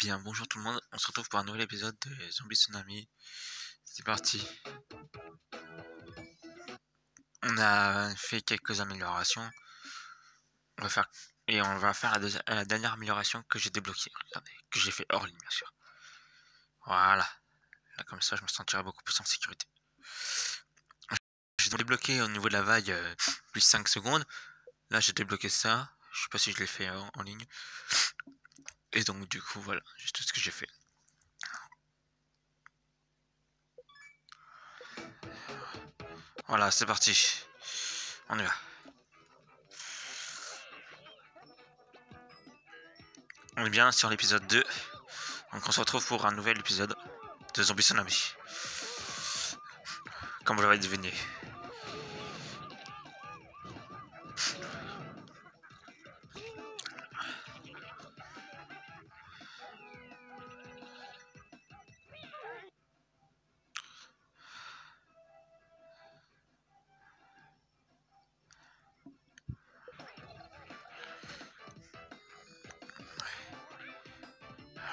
bien, bonjour tout le monde, on se retrouve pour un nouvel épisode de Zombie Tsunami. C'est parti. On a fait quelques améliorations. On va faire la dernière amélioration que j'ai débloquée. Regardez, que j'ai fait hors ligne, bien sûr. Voilà. Là, comme ça, je me sentirai beaucoup plus en sécurité. J'ai débloqué au niveau de la vague plus 5 secondes. Là, j'ai débloqué ça. Je sais pas si je l'ai fait en ligne. Et donc, du coup, voilà, juste tout ce que j'ai fait. Voilà, c'est parti. On y va. On est bien sur l'épisode 2. Donc on se retrouve pour un nouvel épisode de Zombie Tsunami. Comme vous l'avez deviné.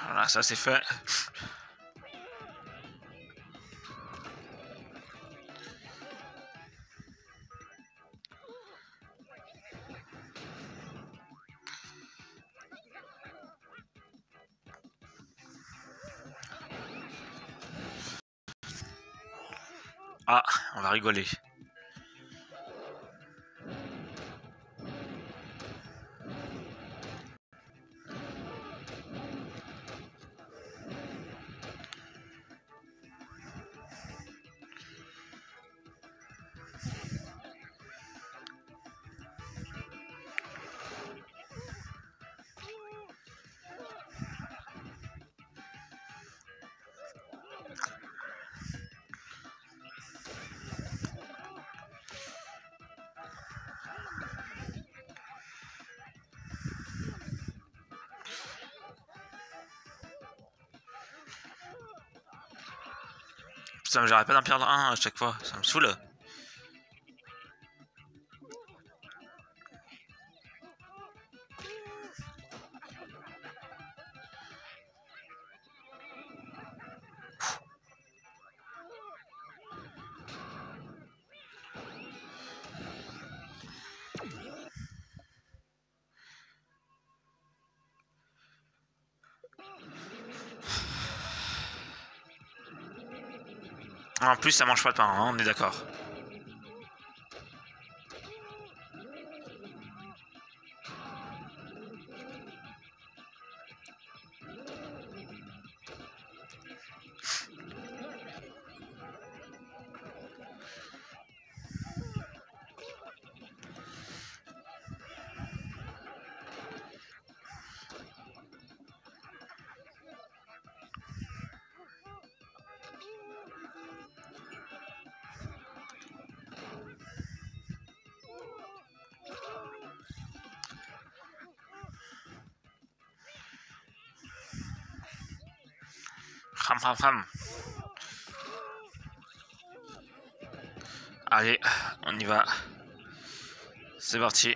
Voilà, ça c'est fait. Ah, on va rigoler. Putain, j'arrête pas d'en perdre un à chaque fois, ça me saoule. En plus, ça mange pas de pain, hein, on est d'accord. Ram ram ram. Allez, on y va. C'est parti.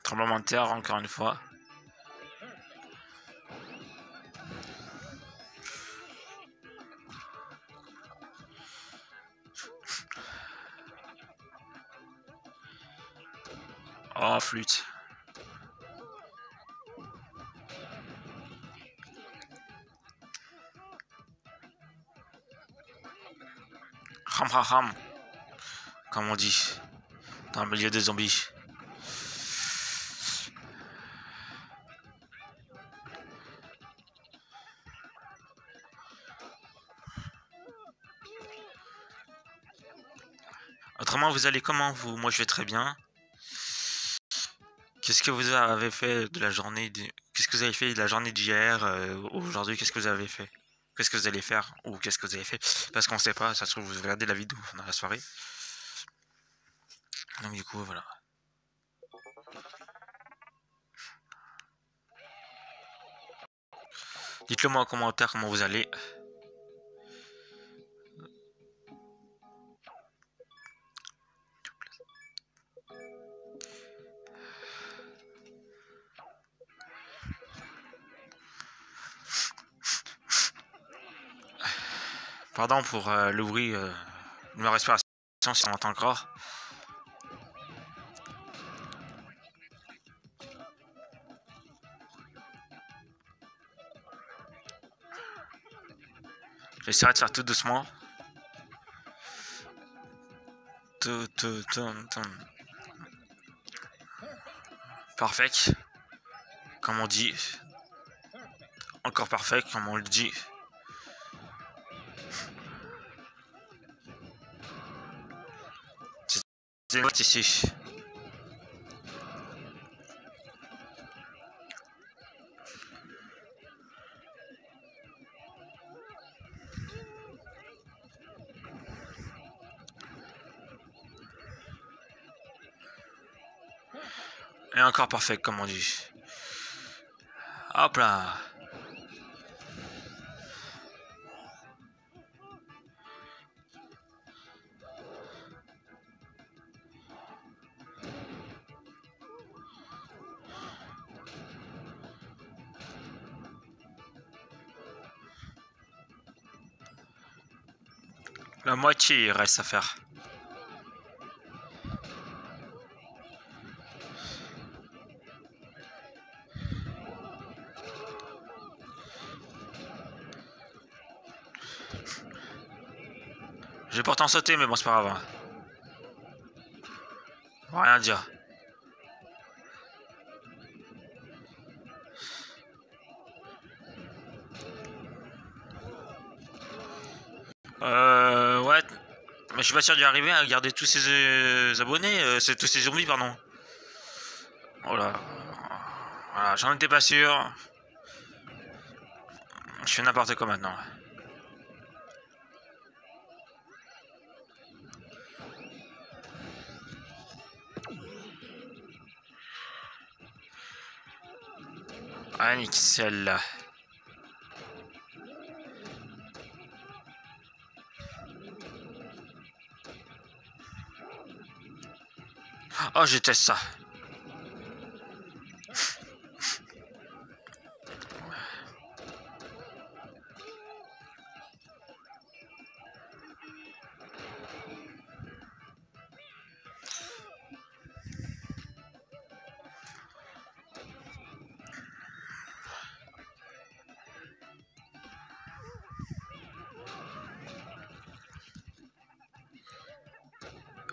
Tremblement de terre, encore une fois. Oh, flûte. Ram ram ram. Comme on dit. Dans le milieu des zombies. Autrement, vous allez comment, vous? Moi, je vais très bien. Qu'est-ce que vous avez fait de la journée Qu'est-ce que vous avez fait de la journée d'hier aujourd'hui, qu'est-ce que vous avez fait? Qu'est-ce que vous allez faire? Ou qu'est-ce que vous avez fait? Parce qu'on sait pas, ça se trouve, vous regardez la vidéo dans la soirée. Donc du coup, voilà. Dites-le moi en commentaire comment vous allez. Pardon pour le bruit de ma respiration, si on entend encore. J'essaierai de faire tout doucement. Tout. Parfait. Comme on dit. Encore parfait, comme on le dit. C'est une note ici. Et encore parfait, comme on dit. Hop là. La moitié il reste à faire. J'ai pourtant sauté, mais bon, c'est pas grave. On va rien dire. Ouais. Mais je suis pas sûr d'y arriver à garder tous ces abonnés. C'est tous ces zombies, pardon. Voilà. Voilà, j'en étais pas sûr. Je fais n'importe quoi maintenant. Ah, nickel. Oh, je teste ça.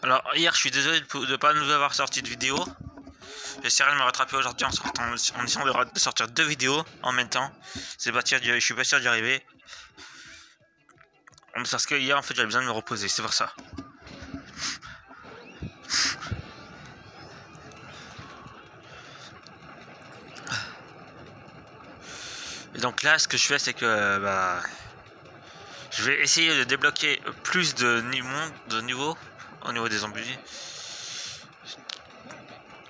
Alors, hier, je suis désolé de ne pas nous avoir sorti de vidéo. J'essaierai de me rattraper aujourd'hui en essayant de sortir 2 vidéos en même temps. Je suis pas sûr d'y arriver. Parce que hier, en fait, j'avais besoin de me reposer, c'est pour ça. Et donc là, ce que je fais, c'est que je vais essayer de débloquer plus de niveaux au niveau des zombies.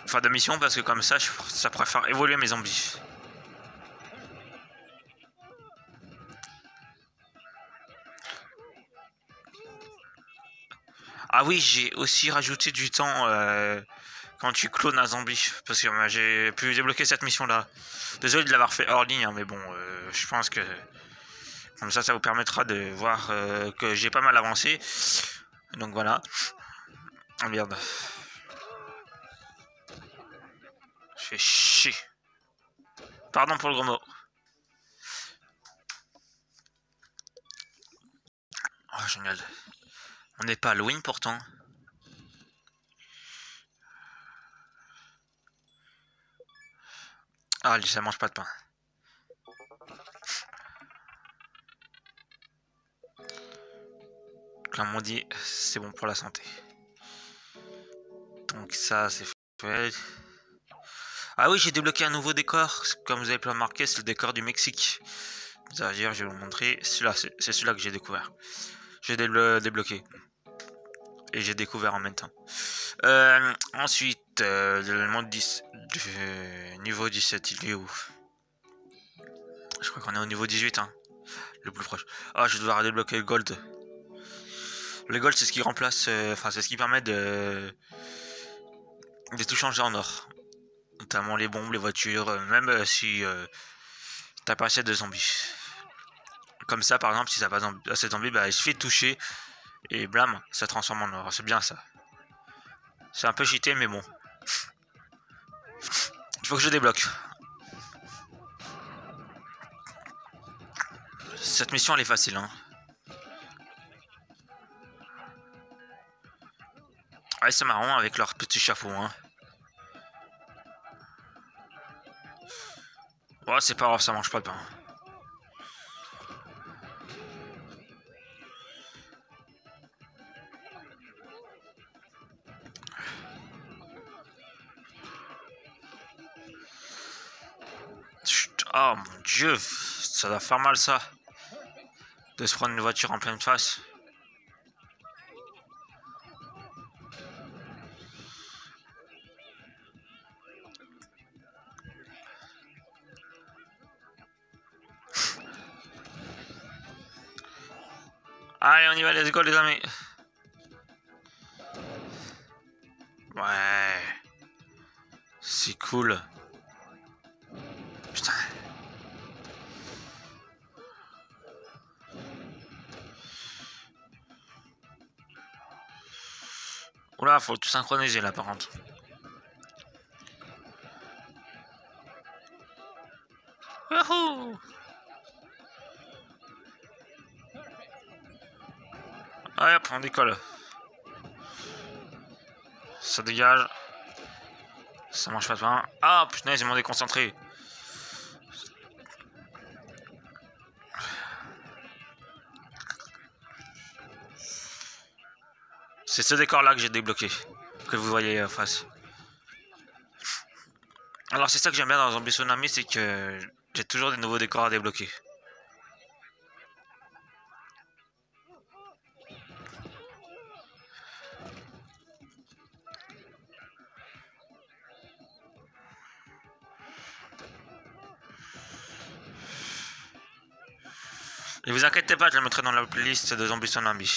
Enfin, de missions, parce que comme ça, ça pourrait faire évoluer mes zombies. Ah oui, j'ai aussi rajouté du temps quand tu clones un zombie, parce que j'ai pu débloquer cette mission-là. Désolé de l'avoir fait hors ligne, hein, mais bon, je pense que comme ça vous permettra de voir que j'ai pas mal avancé. Donc voilà. Oh merde. Je fais chier. Pardon pour le gros mot. Oh, génial. On n'est pas Halloween pourtant. Ah, ça mange pas de pain. Comme on dit, c'est bon pour la santé. Donc ça, c'est fait. Ah oui, j'ai débloqué un nouveau décor. Comme vous avez pu remarquer, c'est le décor du Mexique. C'est-à-dire, je vais vous montrer. Celui-là, c'est celui-là que j'ai découvert. J'ai débloqué. Et j'ai découvert en même temps. Ensuite, le monde du niveau 17, il est où? Je crois qu'on est au niveau 18, hein. Le plus proche. Ah, je vais devoir débloquer le gold. Le gold, c'est ce qui remplace... Enfin, c'est ce qui permet de tout changer en or. Notamment les bombes, les voitures, même si t'as pas assez de zombies. Comme ça, par exemple, si ça passe assez de zombies, bah, il suffit de toucher et blam, ça transforme en or. C'est bien ça. C'est un peu cheaté, mais bon. Il faut que je débloque. Cette mission, elle est facile, hein. Ouais, c'est marrant avec leur petit chapeau, hein. Ouais, c'est pas grave, ça mange pas de pain. Chut. Oh mon dieu, ça doit faire mal ça. De se prendre une voiture en pleine face. Allez, on y va, let's go les amis. Ouais. C'est cool. Putain. Oula, faut tout synchroniser là par contre. Wouhou! Allez hop, on décolle. Ça dégage. Ça mange pas de pain. Ah putain, ils m'ont déconcentré. C'est ce décor là que j'ai débloqué. Que vous voyez en face. Alors c'est ça que j'aime bien dans Zombie Tsunami, c'est que j'ai toujours des nouveaux décors à débloquer. Et vous inquiétez pas, je le mettrai dans la playlist de Zombie Tsunami.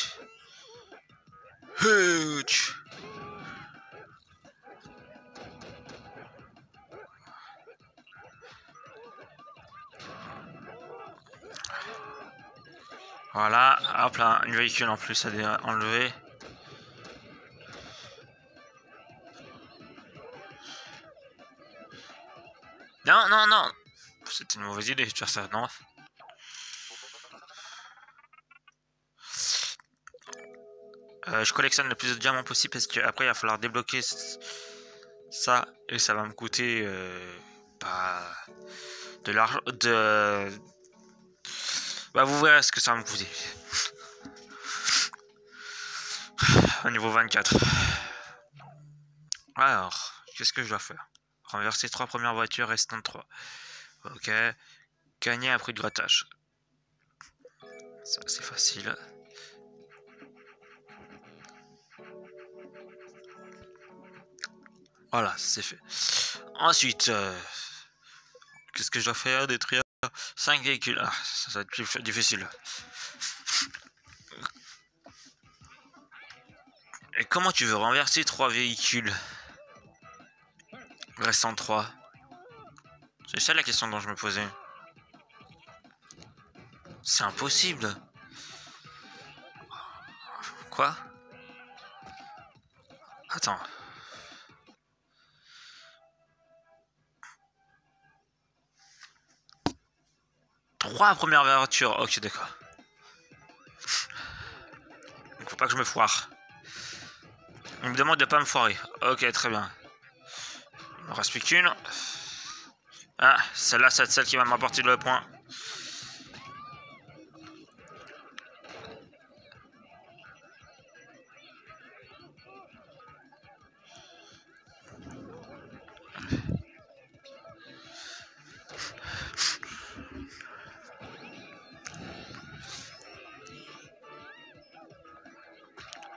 Voilà, hop là, un véhicule en plus à enlever. Non, non, non. C'était une mauvaise idée de faire ça, non? Je collectionne le plus de diamants possible parce qu'après il va falloir débloquer ça et ça va me coûter de l'argent. Bah vous verrez ce que ça va me coûter. Au niveau 24. Alors, qu'est-ce que je dois faire? Renverser 3 premières voitures, restant 3. Ok. Gagner un prix de grattage. Ça c'est facile. Voilà, c'est fait. Ensuite, qu'est-ce que je dois faire? Détruire 5 véhicules. Ah, ça va être plus difficile. Et comment tu veux renverser 3 véhicules? Restant 3. C'est ça la question dont je me posais. C'est impossible. Quoi? Attends. Trois premières voitures. Ok, d'accord. Il faut pas que je me foire. Il me demande de pas me foirer. Ok, très bien. Il me reste plus qu'une. Ah, celle-là, c'est celle qui va m'apporter le point.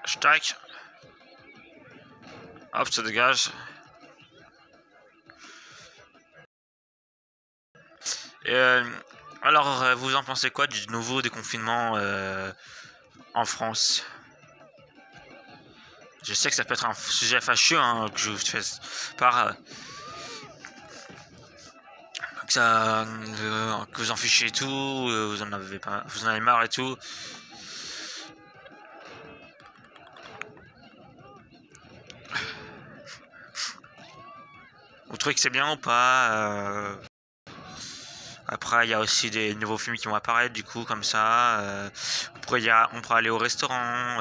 Je tac. Hop, ça dégage. Alors, vous en pensez quoi du nouveau déconfinement en France? Je sais que ça peut être un sujet fâcheux hein, que je vous fais part. que vous en fichez et tout, vous en avez pas, vous en avez marre et tout. Vous trouvez que c'est bien ou pas? Après, il y a aussi des nouveaux films qui vont apparaître, du coup, comme ça. On pourrait aller au restaurant.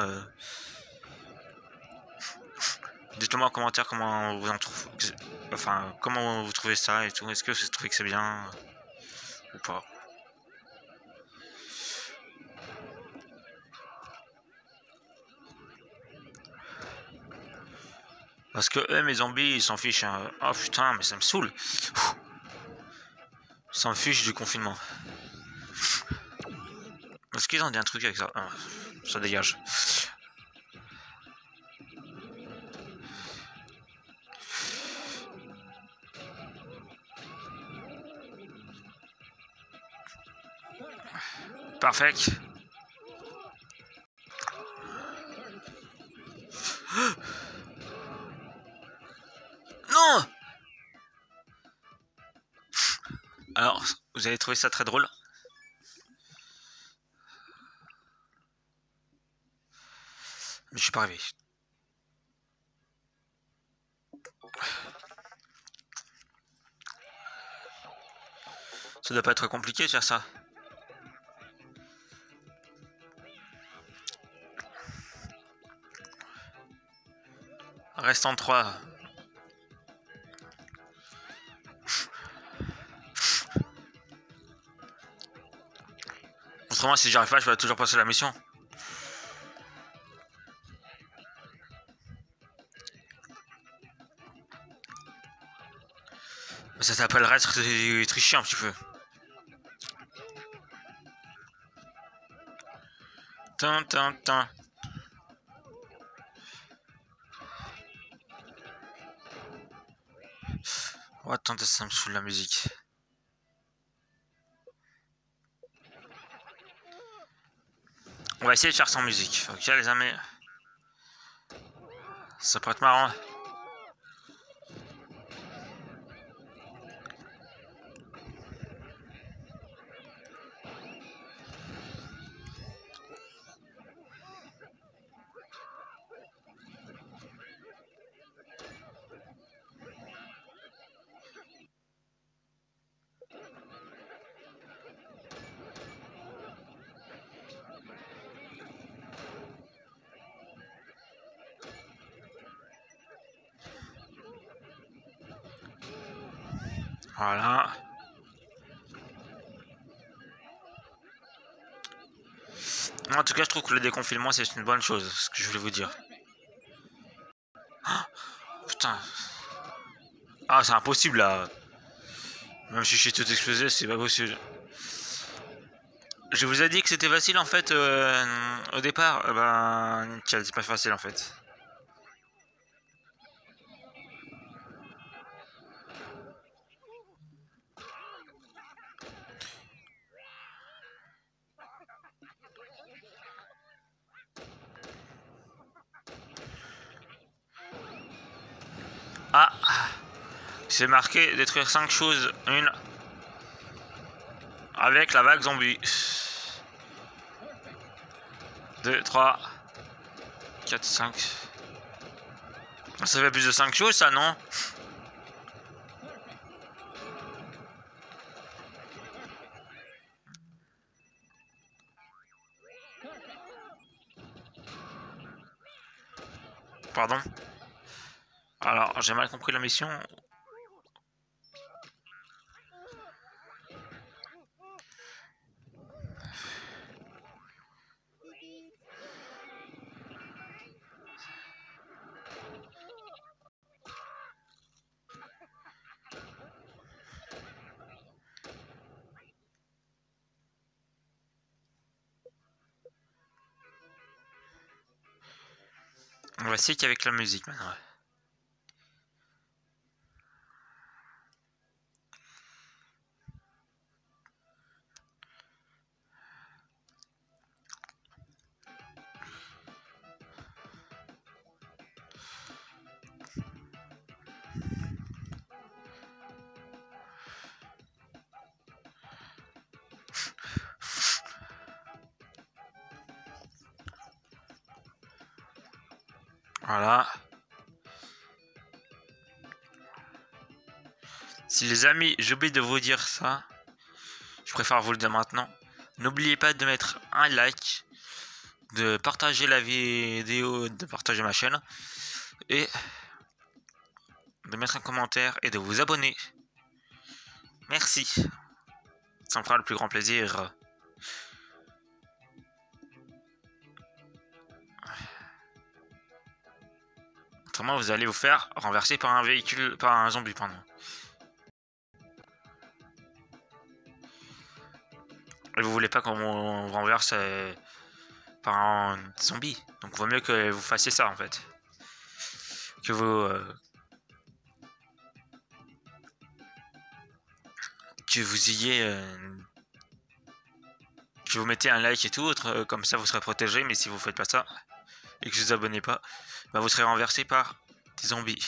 Dites-moi en commentaire comment vous en trouvez. Enfin, comment vous trouvez ça et tout. Est-ce que vous trouvez que c'est bien ou pas? Parce que eux, mes zombies, ils s'en fichent. Hein. Oh putain, mais ça me saoule. Ils s'en fichent du confinement. Est-ce qu'ils ont dit un truc avec ça? Ça dégage. Parfait. Non! Alors, vous avez trouvé ça très drôle? Mais je suis pas arrivé. Ça doit pas être compliqué de faire ça. Restant 3. Autrement, si j'y arrive pas, je vais toujours passer la mission. Mais ça s'appellerait tricher un petit peu. Tin. Oh, attendez, ça me saoule la musique. On va essayer de faire sans musique. Ok, les amis. Ça pourrait être marrant. Voilà. En tout cas, je trouve que le déconfinement, c'est une bonne chose, ce que je voulais vous dire. Oh, putain. Ah, c'est impossible, là. Même si je suis tout explosé, c'est pas possible. Je vous ai dit que c'était facile, en fait, au départ. Ben, tiens, c'est pas facile, en fait. Ah, c'est marqué détruire 5 choses. Une. Avec la vague zombie. 2, 3, 4, 5. Ça fait plus de 5 choses, ça, non? Pardon. Alors, j'ai mal compris la mission. On va essayer qu'avec la musique maintenant. Ouais. Voilà. Si les amis, j'oublie de vous dire ça, je préfère vous le dire maintenant. N'oubliez pas de mettre un like, de partager la vidéo, de partager ma chaîne et de mettre un commentaire et de vous abonner. Merci. Ça me fera le plus grand plaisir. Autrement, vous allez vous faire renverser par un véhicule, par un zombie, pardon. Et vous voulez pas qu'on vous renverse par un zombie. Donc, il vaut mieux que vous fassiez ça, en fait. Que vous ayez... que vous mettez un like et tout, comme ça vous serez protégé, mais si vous faites pas ça, et que vous vous abonnez pas, bah vous serez renversé par des zombies.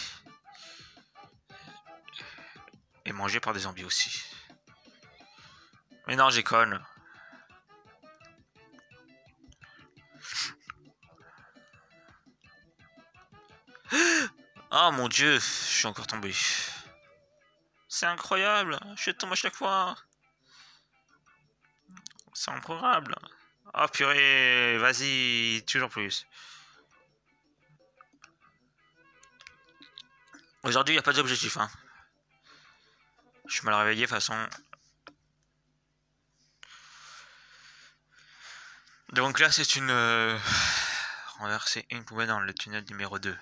Et mangé par des zombies aussi. Mais non, j'ai conne. Oh mon dieu, je suis encore tombé. C'est incroyable, je tombe à chaque fois. C'est incroyable. Oh purée, vas-y, toujours plus. Aujourd'hui, il n'y a pas d'objectif, hein. Je suis mal réveillé, de toute façon. Donc là, c'est une... renverser une poubelle dans le tunnel numéro 2.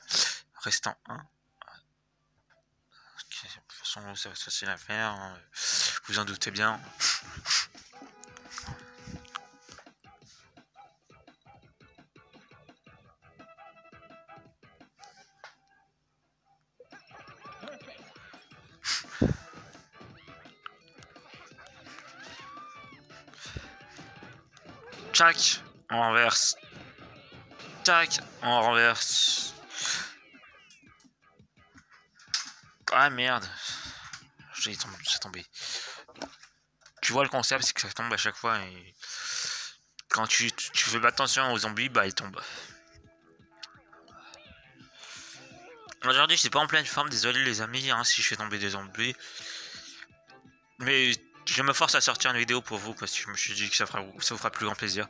Restant 1. Okay, de toute façon, ça va être facile à faire. Hein. Vous en doutez bien. Tac, on renverse. Tac, on renverse. Ah merde. C'est tombé. Tu vois le concept, c'est que ça tombe à chaque fois et quand tu fais pas attention aux zombies, bah ils tombent. Aujourd'hui, je suis pas en pleine forme, désolé les amis, hein, si je fais tomber des zombies. Mais je me force à sortir une vidéo pour vous parce que je me suis dit que ça vous fera plus grand plaisir.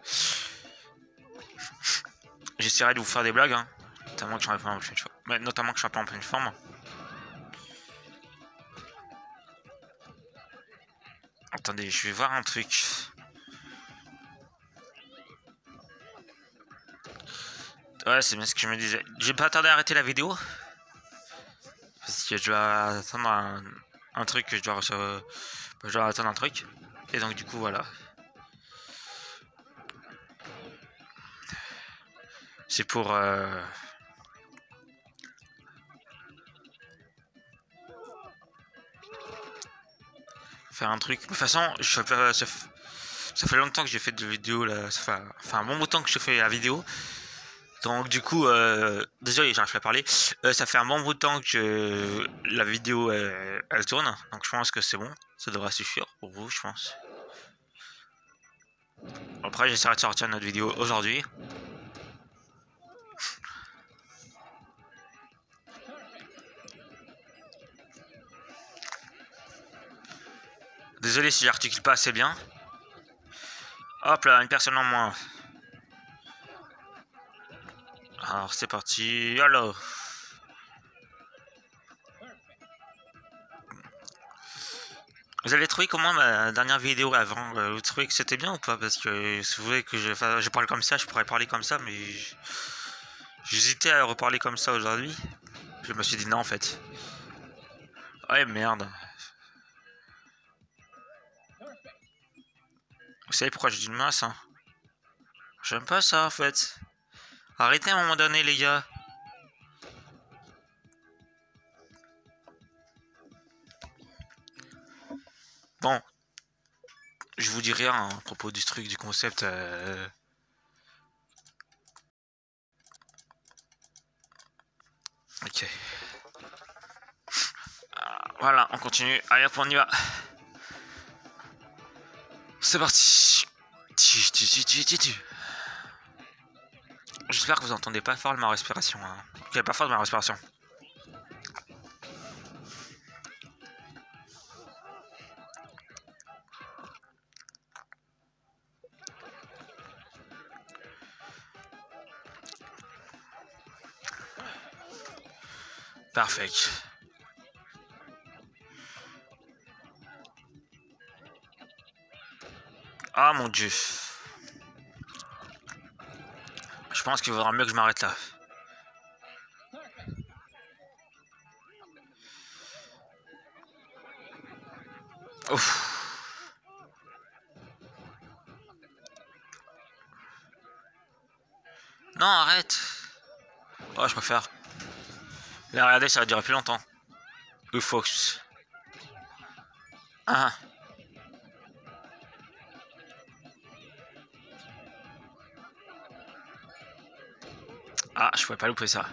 J'essaierai de vous faire des blagues, hein, notamment que je serai pas en pleine forme. Mais notamment que je serai pas en pleine forme. Attendez, je vais voir un truc. Ouais, c'est bien ce que je me disais. J'ai pas tardé à arrêter la vidéo. Parce que je dois attendre un truc que je dois recevoir. Je dois attendre un truc. Et donc du coup voilà. C'est pour faire un truc. De toute façon, ça fait longtemps que j'ai fait de vidéos là. Ça fait un bon bout de temps que je fais la vidéo. Donc du coup, désolé, j'arrive pas à parler. Ça fait un bon bout de temps que la vidéo elle tourne. Donc je pense que c'est bon. Ça devrait suffire pour vous, je pense. Après, j'essaierai de sortir une autre vidéo aujourd'hui. Désolé si j'articule pas assez bien. Hop là, une personne en moins. Alors c'est parti. Alors. Vous avez trouvé comment ma dernière vidéo avant? Vous trouvez que c'était bien ou pas? Parce que si vous voulez que je parle comme ça, je pourrais parler comme ça, mais j'hésitais à reparler comme ça aujourd'hui. Je me suis dit non en fait. Ouais merde. Vous savez pourquoi je dis une masse, hein? J'aime pas ça en fait. Arrêtez à un moment donné les gars. Bon. Je vous dis rien hein, à propos du truc, du concept. Ok. Voilà, on continue. Allez hop, on y va. C'est parti. J'espère que vous entendez pas fort ma respiration. Hein. Ok, pas fort de ma respiration. Parfait. Ah mon dieu. Je pense qu'il vaudra mieux que je m'arrête là. Ouf. Non, arrête. Oh, je préfère. Là, regardez, ça va durer plus longtemps. Fox. Ah. Ah, je pouvais pas louper ça.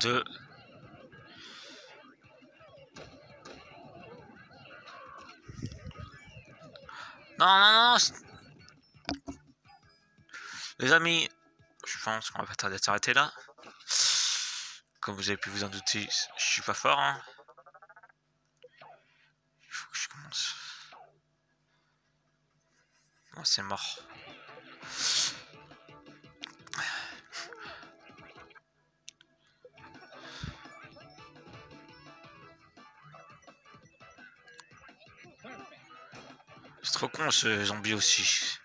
Deux. Non, non, non. Les amis, je pense qu'on va pas tarder à s'arrêter là. Comme vous avez pu vous en douter, je suis pas fort. Hein. Il faut que je commence. Oh, c'est mort. C'est trop con ce zombie aussi.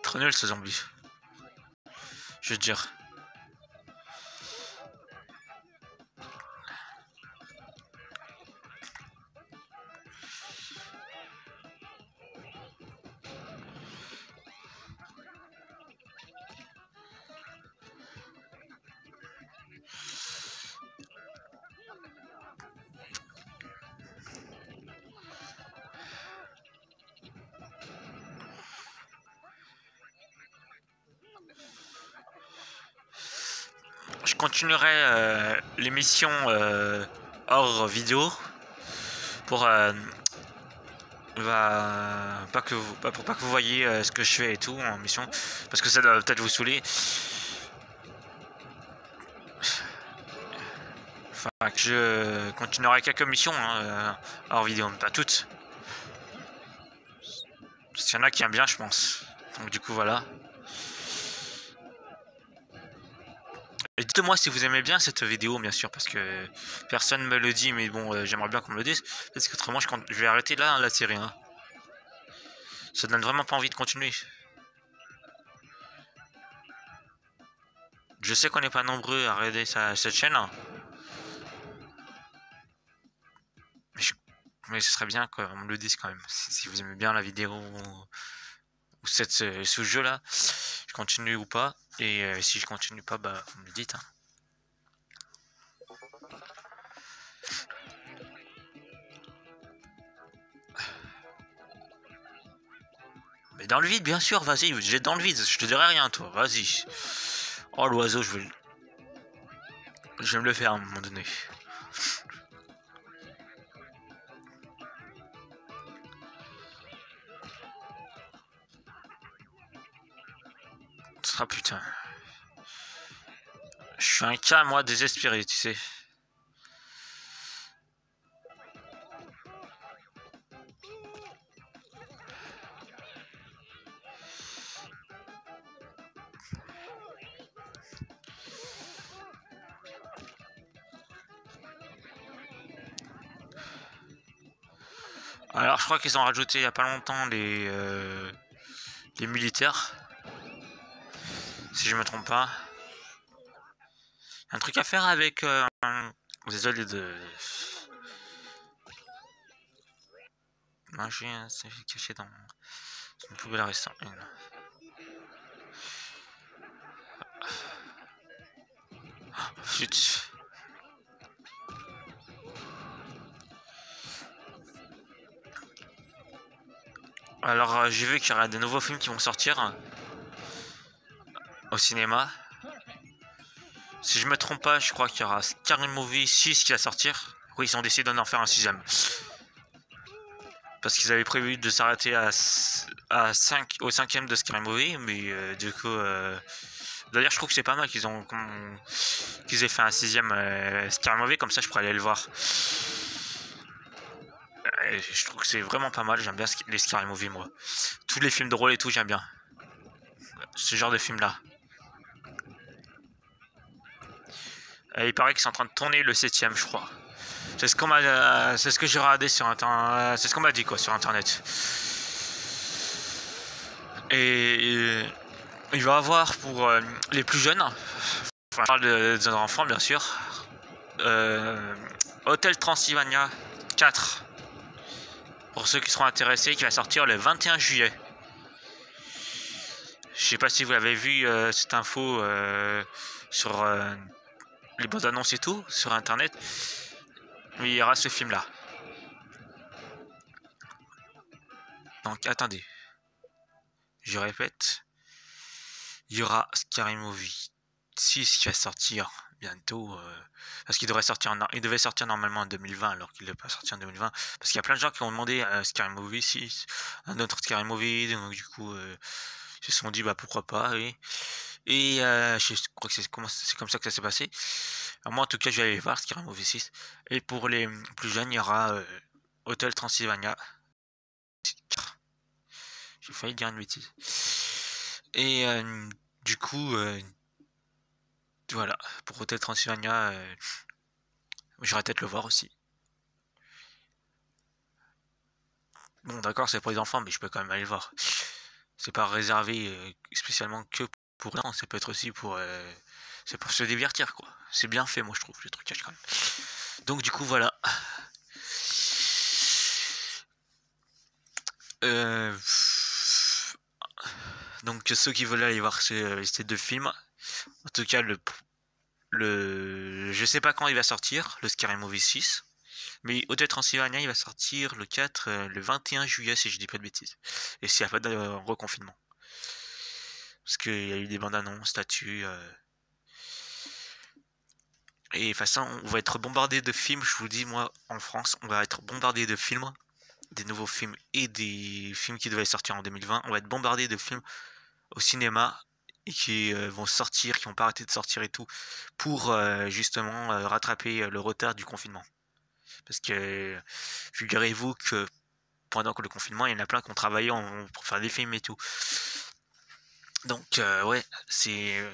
Trop nul ce zombie. Je veux dire. Je continuerai l'émission hors vidéo pour pour pas que vous voyez ce que je fais et tout en mission, parce que ça doit peut-être vous saouler. Enfin, que je continuerai quelques missions hein, hors vidéo, pas toutes. Parce qu'il y en a qui aiment bien, je pense. Donc du coup, voilà. Et dites-moi si vous aimez bien cette vidéo, bien sûr, parce que personne me le dit, mais bon, j'aimerais bien qu'on me le dise. Parce qu'autrement, je vais arrêter là hein, la série. Hein. Ça donne vraiment pas envie de continuer. Je sais qu'on n'est pas nombreux à regarder cette chaîne. Hein. Mais ce serait bien qu'on me le dise quand même. Si vous aimez bien la vidéo ou ce jeu là, je continue ou pas. Et si je continue pas, bah vous me le dites. Hein. Mais dans le vide, bien sûr, vas-y, jette dans le vide, je te dirai rien, toi, vas-y. Oh, l'oiseau, je vais me le faire à un moment donné. Ah putain. Je suis un cas, moi, désespéré, tu sais. Alors, je crois qu'ils ont rajouté il y a pas longtemps les militaires. Si je me trompe pas. Un truc à faire avec... désolé de... Moi, j'ai un CV caché dans une poubelle récente. Chut. Alors j'ai vu qu'il y aura de nouveaux films qui vont sortir au cinéma. Si je me trompe pas, je crois qu'il y aura Scary Movie 6 qui va sortir. Oui, ils ont décidé d'en faire un 6ème. Parce qu'ils avaient prévu de s'arrêter à 5, au 5ème de Scary Movie, mais du coup... D'ailleurs, je trouve que c'est pas mal qu'ils aient fait un 6ème Scary Movie, comme ça je pourrais aller le voir. Et je trouve que c'est vraiment pas mal, j'aime bien les Scary Movie, moi. Tous les films de rôle et tout, j'aime bien. Ce genre de film là. Et il paraît qu'ils sont en train de tourner le 7ème, je crois. C'est ce que j'ai regardé sur internet. C'est ce qu'on m'a dit quoi sur internet. Et il va y avoir pour les plus jeunes, enfin, on parle des enfants bien sûr, Hôtel Transylvania 4. Pour ceux qui seront intéressés, qui va sortir le 21 juillet. Je sais pas si vous avez vu cette info sur les bandes annonces et tout, sur internet. Mais il y aura ce film là. Donc attendez. Je répète. Il y aura Scary Movie 6 qui va sortir bientôt. Parce qu'il devait sortir normalement en 2020 alors qu'il ne devait pas sortir en 2020. Parce qu'il y a plein de gens qui ont demandé Scary Movie 6, un autre Scary Movie. Donc du coup, ils se sont dit bah pourquoi pas. Et je crois que c'est comme ça que ça s'est passé. Alors, moi en tout cas, je vais aller voir Scary Movie 6. Et pour les plus jeunes, il y aura Hôtel Transylvania. J'ai failli dire une bêtise. Et du coup, voilà, pour Hôtel Transylvania, j'aurais peut-être le voir aussi. Bon, d'accord, c'est pour les enfants, mais je peux quand même aller le voir. C'est pas réservé spécialement que pour les enfants, ça peut être aussi c'est pour se divertir, quoi. C'est bien fait, moi, je trouve, le trucage quand même. Donc, du coup, voilà. Donc, ceux qui veulent aller voir ces deux films, en tout cas, je sais pas quand il va sortir, le Scary Movie 6. Mais Hôtel Transylvania, il va sortir le 4, le 21 juillet, si je dis pas de bêtises. Et s'il n'y a pas de reconfinement. Parce qu'il y a eu des bandes annonces, statuts. Et de toute façon, on va être bombardé de films. Je vous dis, moi, en France, on va être bombardé de films. Des nouveaux films et des films qui devaient sortir en 2020. On va être bombardé de films au cinéma et qui vont sortir, qui vont pas arrêter de sortir et tout. Pour justement rattraper le retard du confinement. Parce que figurez-vous que pendant que le confinement, il y en a plein qui ont travaillé pour faire des films et tout. Donc ouais, c'est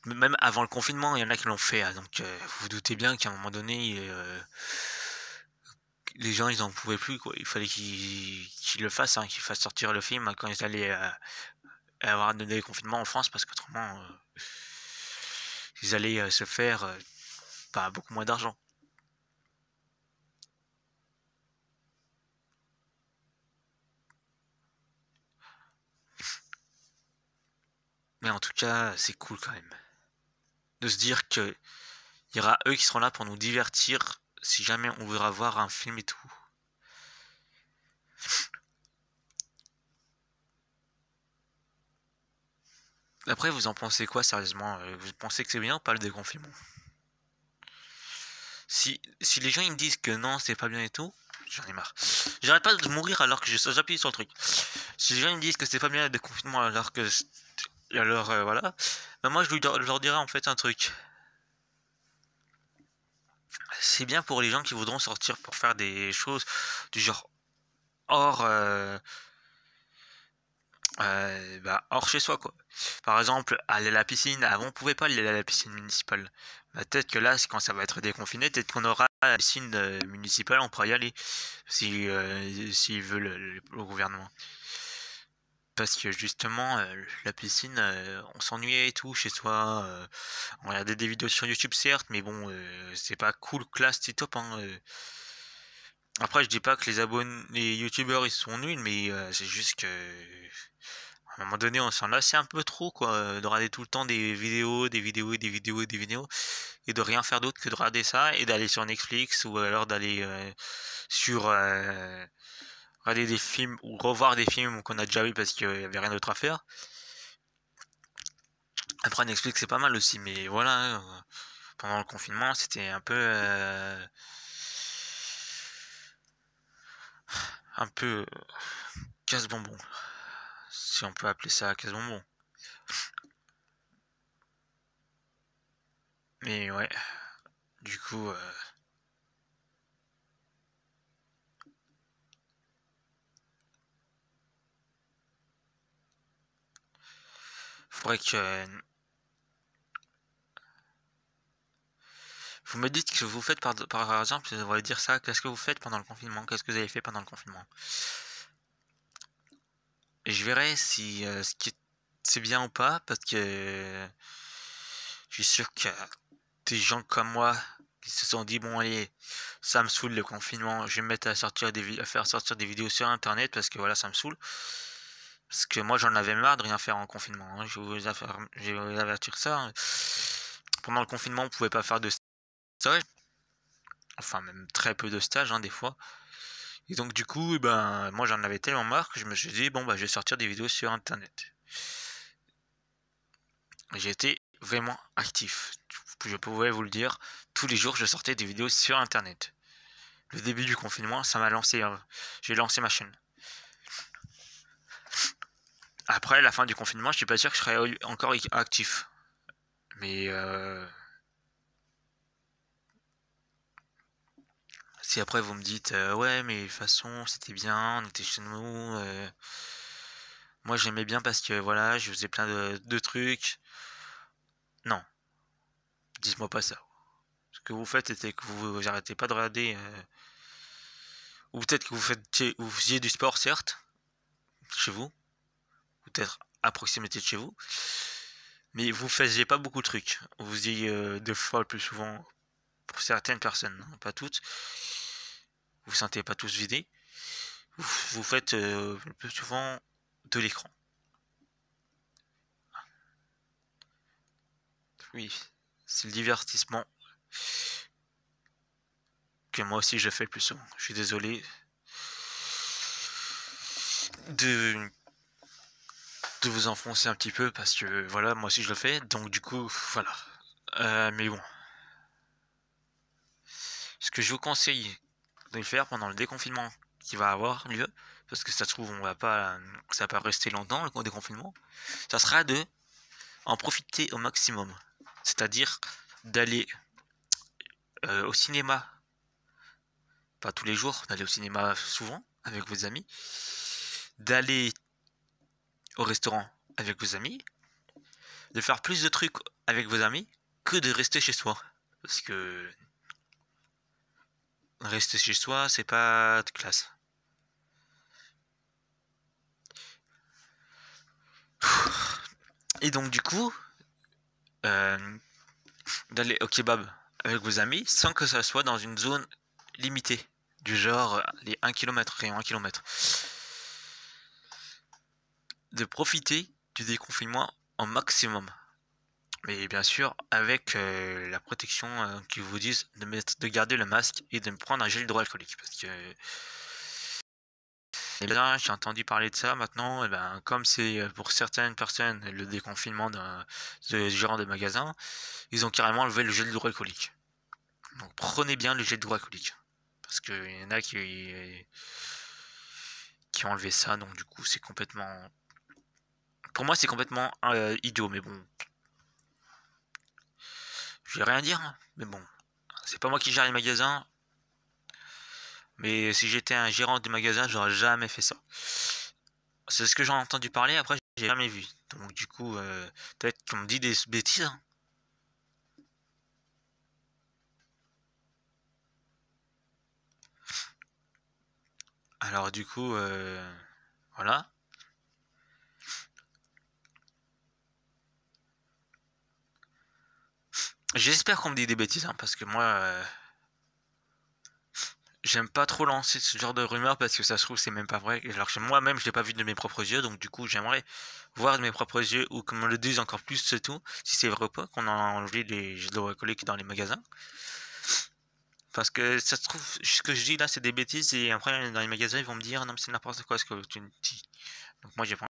même avant le confinement, il y en a qui l'ont fait. Hein, donc vous vous doutez bien qu'à un moment donné, les gens ils en pouvaient plus quoi. Il fallait qu'ils le fassent, hein, qu'ils fassent sortir le film quand ils allaient avoir des confinements en France, parce qu'autrement ils allaient se faire pas beaucoup moins d'argent. Mais en tout cas, c'est cool quand même de se dire que il y aura eux qui seront là pour nous divertir si jamais on voudra voir un film et tout. Après, vous en pensez quoi sérieusement? Vous pensez que c'est bien ou pas le déconfinement? Si les gens ils me disent que non, c'est pas bien et tout, j'en ai marre. J'arrête pas de mourir alors que j'appuie sur le truc. Si les gens ils me disent que c'est pas bien le déconfinement alors que... Alors voilà. Ben moi je leur dirais en fait un truc. C'est bien pour les gens qui voudront sortir pour faire des choses du genre hors... hors chez soi quoi. Par exemple, aller à la piscine. Avant on pouvait pas aller à la piscine municipale. Bah, peut-être que là, quand ça va être déconfiné, peut-être qu'on aura la piscine municipale, on pourra y aller s'il veut le gouvernement. Parce que justement, la piscine, on s'ennuyait et tout chez soi. On regardait des vidéos sur YouTube certes, mais bon, c'est pas cool, classe, c'est top. Hein, Après, je dis pas que les youtubeurs ils sont nuls, mais c'est juste que à un moment donné, on s'en lassait un peu trop, quoi, de regarder tout le temps des vidéos, des vidéos, des vidéos, des vidéos, et de rien faire d'autre que de regarder ça, et d'aller sur Netflix, ou alors d'aller sur regarder des films ou revoir des films qu'on a déjà vu parce qu'il n'y avait rien d'autre à faire. Après Netflix c'est pas mal aussi, mais voilà, pendant le confinement c'était un peu casse-bonbon, si on peut appeler ça casse-bonbon. Mais ouais, du coup, faudrait que vous me dites ce que vous faites par exemple, on va dire ça, qu'est-ce que vous faites pendant le confinement, qu'est-ce que vous avez fait pendant le confinement. Et je verrai si c'est bien ou pas, parce que je suis sûr qu'il y a des gens comme moi qui se sont dit bon allez, ça me saoule le confinement, je vais me mettre à faire sortir des vidéos sur internet parce que voilà, ça me saoule. Parce que moi j'en avais marre de rien faire en confinement, hein. Je vais vous avertir ça, hein. Pendant le confinement on pouvait pas faire de stage, enfin même très peu de stages, hein, des fois. Et donc du coup, eh ben, moi j'en avais tellement marre que je me suis dit bon bah je vais sortir des vidéos sur internet. J'ai été vraiment actif. Je pouvais vous le dire, tous les jours je sortais des vidéos sur internet. Le début du confinement, ça m'a lancé, j'ai lancé ma chaîne. Après la fin du confinement, je suis pas sûr que je serai encore actif. Mais si après vous me dites ouais mais de toute façon c'était bien, on était chez nous, moi j'aimais bien parce que voilà, je faisais plein de trucs. Non, dites-moi pas ça. Ce que vous faites c'était que vous arrêtez pas de regarder, ou peut-être que vous faisiez du sport certes, chez vous, peut-être à proximité de chez vous, mais vous faisiez pas beaucoup de trucs. Vous faisiez 2 fois le plus souvent pour certaines personnes, hein, pas toutes. Vous sentez pas tous vidés. Vous faites le plus souvent de l'écran. Oui, c'est le divertissement que moi aussi je fais le plus souvent. Je suis désolé de vous enfoncer un petit peu parce que voilà, moi aussi je le fais. Donc du coup, voilà. Mais bon, ce que je vous conseille de le faire pendant le déconfinement qui va avoir lieu, parce que ça se trouve ça va pas rester longtemps le déconfinement, ça sera de en profiter au maximum. C'est-à-dire d'aller au cinéma, pas tous les jours, d'aller au cinéma souvent avec vos amis, d'aller au restaurant avec vos amis, de faire plus de trucs avec vos amis que de rester chez soi. Parce que rester chez soi, c'est pas de classe. Et donc du coup, d'aller au kebab avec vos amis sans que ça soit dans une zone limitée, du genre les 1 km, rayon 1 km. De profiter du déconfinement au maximum. Mais bien sûr, avec la protection qu'ils vous disent de garder le masque et de me prendre un gel hydroalcoolique. Parce que et là, j'ai entendu parler de ça maintenant, et ben, comme c'est pour certaines personnes le déconfinement de gérants de magasins, ils ont carrément enlevé le gel hydroalcoolique. Donc prenez bien le gel hydroalcoolique. Parce qu'il y en a qui ont enlevé ça, donc du coup c'est complètement... Pour moi c'est complètement idiot, mais bon. Je vais rien dire, hein, mais bon. C'est pas moi qui gère les magasins. Mais si j'étais un gérant de magasin, j'aurais jamais fait ça. C'est ce que j'en ai entendu parler, après j'ai jamais vu. Donc du coup, peut-être qu'on me dit des bêtises, hein. Alors du coup, voilà. J'espère qu'on me dit des bêtises, hein, parce que moi, j'aime pas trop lancer ce genre de rumeurs parce que ça se trouve c'est même pas vrai. Alors que moi-même je l'ai pas vu de mes propres yeux, donc du coup j'aimerais voir de mes propres yeux ou qu'on me le dise encore plus surtout, si c'est vrai ou pas, qu'on a enlevé les gels hydroalcooliques dans les magasins. Parce que ça se trouve, ce que je dis là, c'est des bêtises et après dans les magasins, ils vont me dire: «Non mais c'est n'importe quoi ce que tu me dis». Donc moi j'ai pas